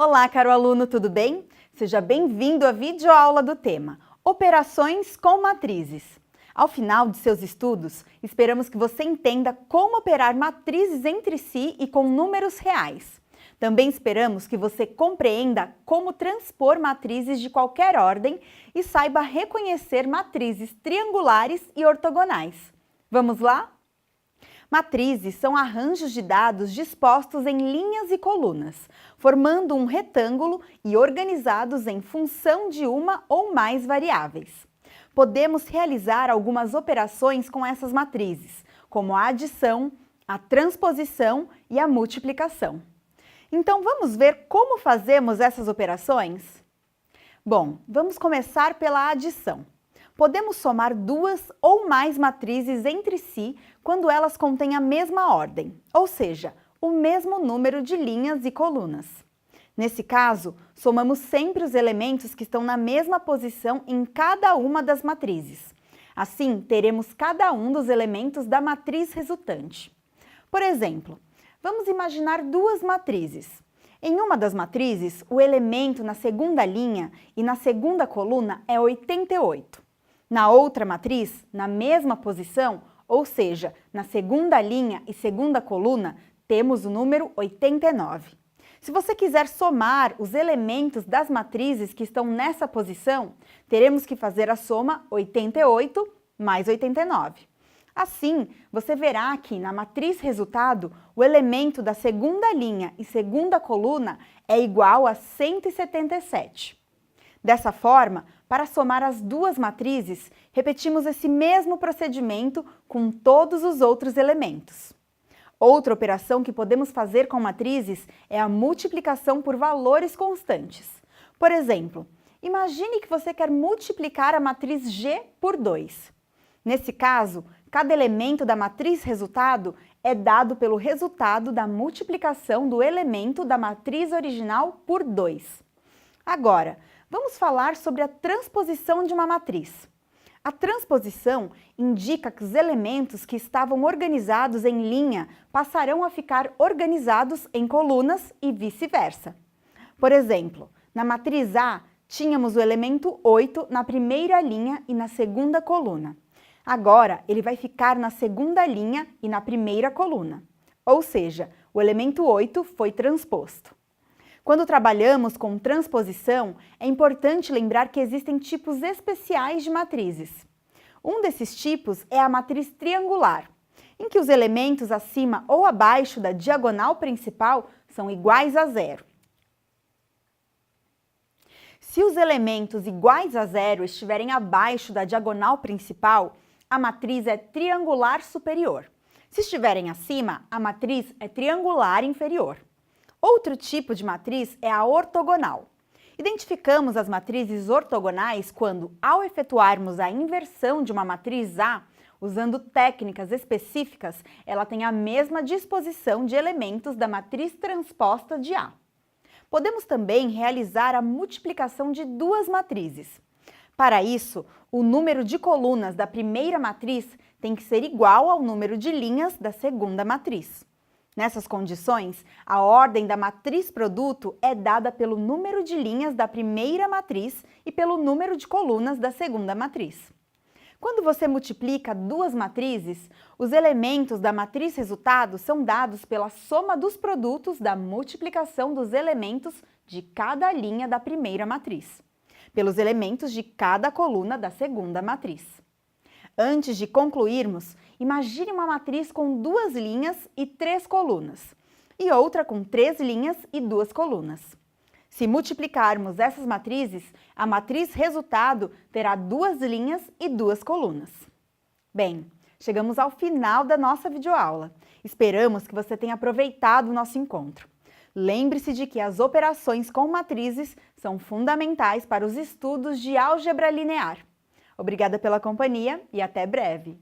Olá, caro aluno, tudo bem? Seja bem-vindo à videoaula do tema Operações com matrizes. Ao final de seus estudos, esperamos que você entenda como operar matrizes entre si e com números reais. Também esperamos que você compreenda como transpor matrizes de qualquer ordem e saiba reconhecer matrizes triangulares e ortogonais. Vamos lá? Matrizes são arranjos de dados dispostos em linhas e colunas, formando um retângulo e organizados em função de uma ou mais variáveis. Podemos realizar algumas operações com essas matrizes, como a adição, a transposição e a multiplicação. Então, vamos ver como fazemos essas operações? Bom, vamos começar pela adição. Podemos somar duas ou mais matrizes entre si quando elas contêm a mesma ordem, ou seja, o mesmo número de linhas e colunas. Nesse caso, somamos sempre os elementos que estão na mesma posição em cada uma das matrizes. Assim, teremos cada um dos elementos da matriz resultante. Por exemplo, vamos imaginar duas matrizes. Em uma das matrizes, o elemento na segunda linha e na segunda coluna é 88. Na outra matriz, na mesma posição, ou seja, na segunda linha e segunda coluna, temos o número 89. Se você quiser somar os elementos das matrizes que estão nessa posição, teremos que fazer a soma 88 mais 89. Assim, você verá que na matriz resultado, o elemento da segunda linha e segunda coluna é igual a 177. Dessa forma, para somar as duas matrizes, repetimos esse mesmo procedimento com todos os outros elementos. Outra operação que podemos fazer com matrizes é a multiplicação por valores constantes. Por exemplo, imagine que você quer multiplicar a matriz G por 2. Nesse caso, cada elemento da matriz resultado é dado pelo resultado da multiplicação do elemento da matriz original por 2. Agora, vamos falar sobre a transposição de uma matriz. A transposição indica que os elementos que estavam organizados em linha passarão a ficar organizados em colunas e vice-versa. Por exemplo, na matriz A, tínhamos o elemento 8 na primeira linha e na segunda coluna. Agora, ele vai ficar na segunda linha e na primeira coluna. Ou seja, o elemento 8 foi transposto. Quando trabalhamos com transposição, é importante lembrar que existem tipos especiais de matrizes. Um desses tipos é a matriz triangular, em que os elementos acima ou abaixo da diagonal principal são iguais a zero. Se os elementos iguais a zero estiverem abaixo da diagonal principal, a matriz é triangular superior. Se estiverem acima, a matriz é triangular inferior. Outro tipo de matriz é a ortogonal. Identificamos as matrizes ortogonais quando, ao efetuarmos a inversão de uma matriz A, usando técnicas específicas, ela tem a mesma disposição de elementos da matriz transposta de A. Podemos também realizar a multiplicação de duas matrizes. Para isso, o número de colunas da primeira matriz tem que ser igual ao número de linhas da segunda matriz. Nessas condições, a ordem da matriz produto é dada pelo número de linhas da primeira matriz e pelo número de colunas da segunda matriz. Quando você multiplica duas matrizes, os elementos da matriz resultado são dados pela soma dos produtos da multiplicação dos elementos de cada linha da primeira matriz, pelos elementos de cada coluna da segunda matriz. Antes de concluirmos, imagine uma matriz com duas linhas e 3 colunas, e outra com 3 linhas e 2 colunas. Se multiplicarmos essas matrizes, a matriz resultado terá 2 linhas e 2 colunas. Bem, chegamos ao final da nossa videoaula. Esperamos que você tenha aproveitado o nosso encontro. Lembre-se de que as operações com matrizes são fundamentais para os estudos de álgebra linear. Obrigada pela companhia e até breve!